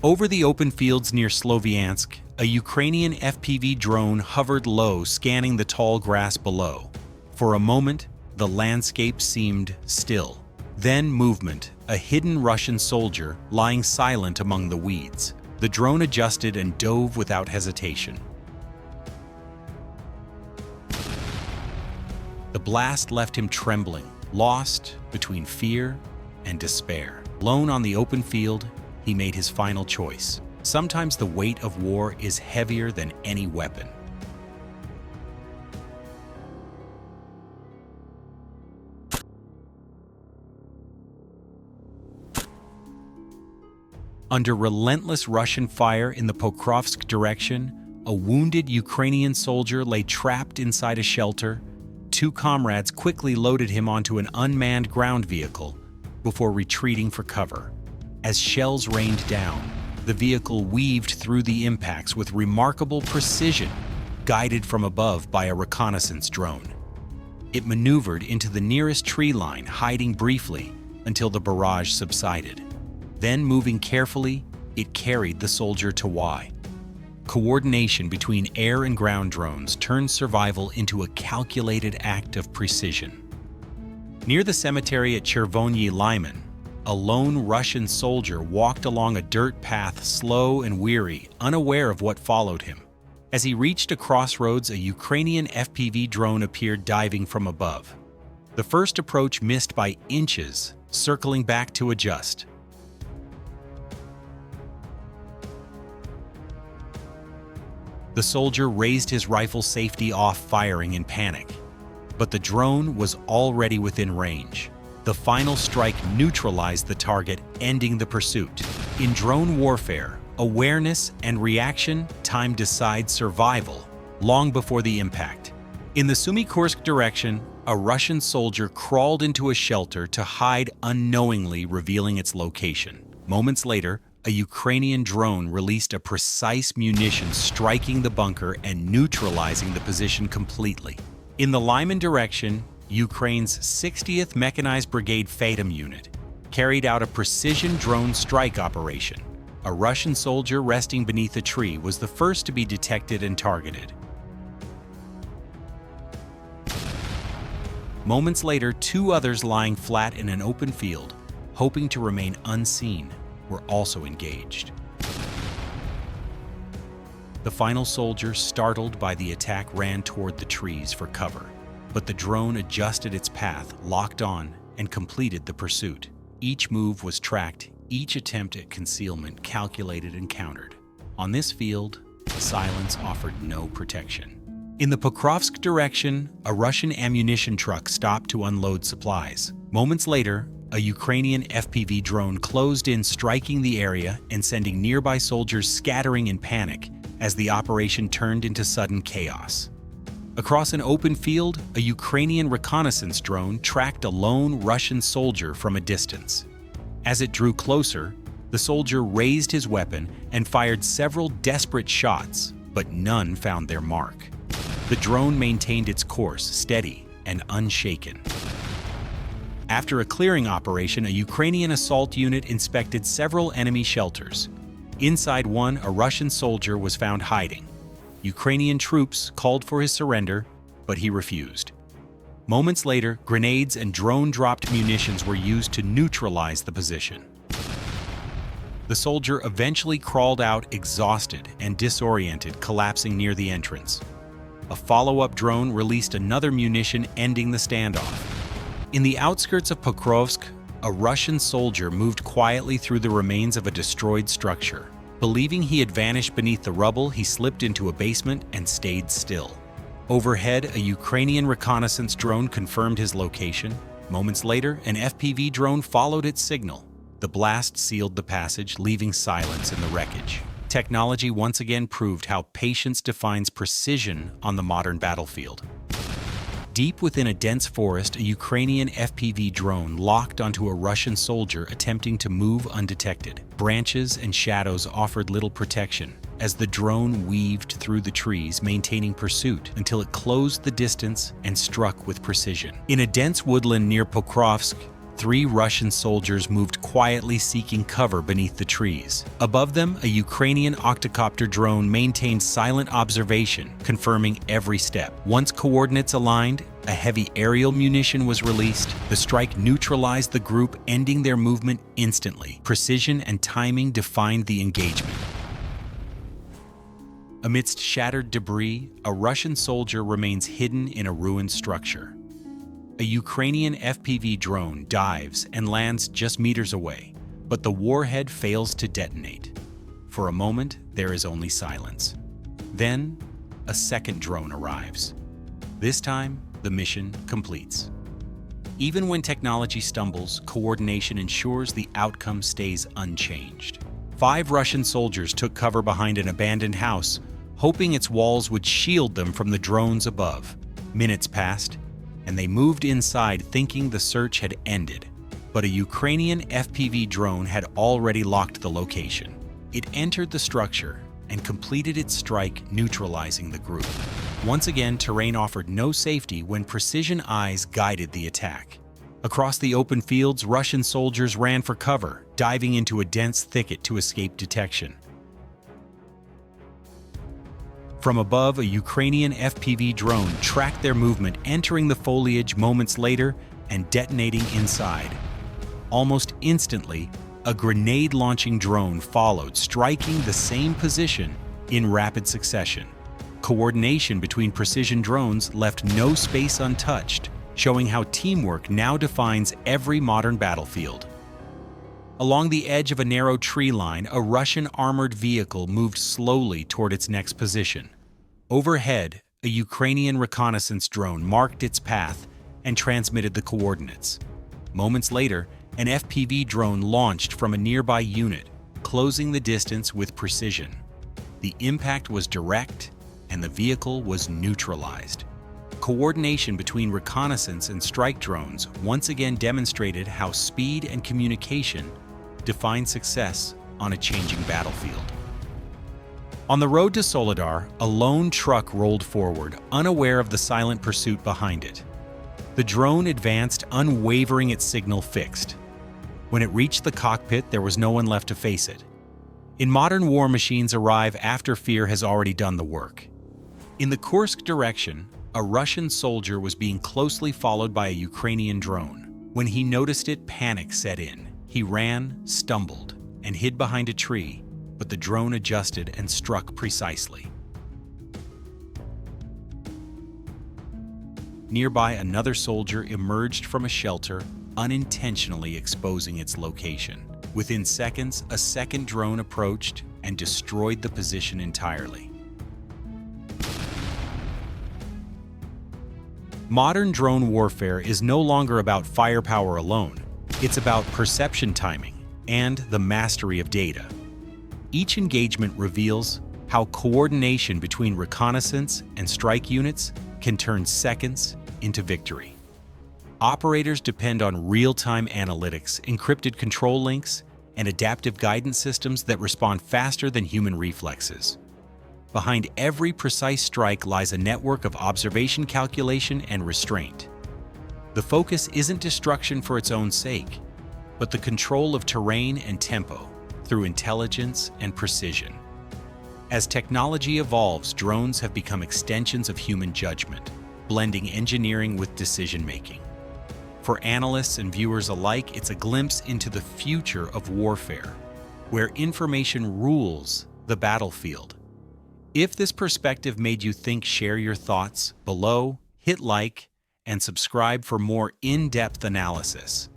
Over the open fields near Sloviansk, a Ukrainian FPV drone hovered low, scanning the tall grass below. For a moment, the landscape seemed still. Then movement, a hidden Russian soldier lying silent among the weeds. The drone adjusted and dove without hesitation. The blast left him trembling, lost between fear and despair. Alone on the open field, he made his final choice. Sometimes the weight of war is heavier than any weapon. Under relentless Russian fire in the Pokrovsk direction, a wounded Ukrainian soldier lay trapped inside a shelter. Two comrades quickly loaded him onto an unmanned ground vehicle before retreating for cover. As shells rained down, the vehicle weaved through the impacts with remarkable precision, guided from above by a reconnaissance drone. It maneuvered into the nearest tree line, hiding briefly until the barrage subsided. Then, moving carefully, it carried the soldier to Y. Coordination between air and ground drones turned survival into a calculated act of precision. Near the cemetery at Chervony Lyman, a lone Russian soldier walked along a dirt path, slow and weary, unaware of what followed him. As he reached a crossroads, a Ukrainian FPV drone appeared diving from above. The first approach missed by inches, circling back to adjust. The soldier raised his rifle safety off, firing in panic. But the drone was already within range. The final strike neutralized the target, ending the pursuit. In drone warfare, awareness and reaction time decide survival long before the impact. In the Sumy direction, a Russian soldier crawled into a shelter to hide unknowingly, revealing its location. Moments later, a Ukrainian drone released a precise munition, striking the bunker and neutralizing the position completely. In the Lyman direction, Ukraine's 60th Mechanized Brigade Fatum unit carried out a precision drone strike operation. A Russian soldier resting beneath a tree was the first to be detected and targeted. Moments later, two others lying flat in an open field, hoping to remain unseen, were also engaged. The final soldier, startled by the attack, ran toward the trees for cover. But the drone adjusted its path, locked on, and completed the pursuit. Each move was tracked, each attempt at concealment calculated and countered. On this field, silence offered no protection. In the Pokrovsk direction, a Russian ammunition truck stopped to unload supplies. Moments later, a Ukrainian FPV drone closed in, striking the area and sending nearby soldiers scattering in panic as the operation turned into sudden chaos. Across an open field, a Ukrainian reconnaissance drone tracked a lone Russian soldier from a distance. As it drew closer, the soldier raised his weapon and fired several desperate shots, but none found their mark. The drone maintained its course, steady and unshaken. After a clearing operation, a Ukrainian assault unit inspected several enemy shelters. Inside one, a Russian soldier was found hiding. Ukrainian troops called for his surrender, but he refused. Moments later, grenades and drone-dropped munitions were used to neutralize the position. The soldier eventually crawled out, exhausted and disoriented, collapsing near the entrance. A follow-up drone released another munition, ending the standoff. In the outskirts of Pokrovsk, a Russian soldier moved quietly through the remains of a destroyed structure. Believing he had vanished beneath the rubble, he slipped into a basement and stayed still. Overhead, a Ukrainian reconnaissance drone confirmed his location. Moments later, an FPV drone followed its signal. The blast sealed the passage, leaving silence in the wreckage. Technology once again proved how patience defines precision on the modern battlefield. Deep within a dense forest, a Ukrainian FPV drone locked onto a Russian soldier attempting to move undetected. Branches and shadows offered little protection as the drone weaved through the trees, maintaining pursuit until it closed the distance and struck with precision. In a dense woodland near Pokrovsk, 3 Russian soldiers moved quietly seeking cover beneath the trees. Above them, a Ukrainian octocopter drone maintained silent observation, confirming every step. Once coordinates aligned, a heavy aerial munition was released. The strike neutralized the group, ending their movement instantly. Precision and timing defined the engagement. Amidst shattered debris, a Russian soldier remains hidden in a ruined structure. A Ukrainian FPV drone dives and lands just meters away, but the warhead fails to detonate. For a moment, there is only silence. Then, a second drone arrives. This time, the mission completes. Even when technology stumbles, coordination ensures the outcome stays unchanged. 5 Russian soldiers took cover behind an abandoned house, hoping its walls would shield them from the drones above. Minutes passed, and they moved inside thinking the search had ended. But a Ukrainian FPV drone had already locked the location. It entered the structure and completed its strike, neutralizing the group. Once again, terrain offered no safety when precision eyes guided the attack. Across the open fields, Russian soldiers ran for cover, diving into a dense thicket to escape detection. From above, a Ukrainian FPV drone tracked their movement, entering the foliage moments later and detonating inside. Almost instantly, a grenade-launching drone followed, striking the same position in rapid succession. Coordination between precision drones left no space untouched, showing how teamwork now defines every modern battlefield. Along the edge of a narrow tree line, a Russian armored vehicle moved slowly toward its next position. Overhead, a Ukrainian reconnaissance drone marked its path and transmitted the coordinates. Moments later, an FPV drone launched from a nearby unit, closing the distance with precision. The impact was direct, and the vehicle was neutralized. Coordination between reconnaissance and strike drones once again demonstrated how speed and communication define success on a changing battlefield. On the road to Soledar, a lone truck rolled forward, unaware of the silent pursuit behind it. The drone advanced, unwavering, its signal fixed. When it reached the cockpit, there was no one left to face it. In modern war, machines arrive after fear has already done the work. In the Kursk direction, a Russian soldier was being closely followed by a Ukrainian drone. When he noticed it, panic set in. He ran, stumbled, and hid behind a tree, but the drone adjusted and struck precisely. Nearby, another soldier emerged from a shelter, unintentionally exposing its location. Within seconds, a second drone approached and destroyed the position entirely. Modern drone warfare is no longer about firepower alone. It's about perception timing and the mastery of data. Each engagement reveals how coordination between reconnaissance and strike units can turn seconds into victory. Operators depend on real-time analytics, encrypted control links, and adaptive guidance systems that respond faster than human reflexes. Behind every precise strike lies a network of observation, calculation, and restraint. The focus isn't destruction for its own sake, but the control of terrain and tempo through intelligence and precision. As technology evolves, drones have become extensions of human judgment, blending engineering with decision-making. For analysts and viewers alike, it's a glimpse into the future of warfare, where information rules the battlefield. If this perspective made you think, share your thoughts below, hit like, and subscribe for more in-depth analysis.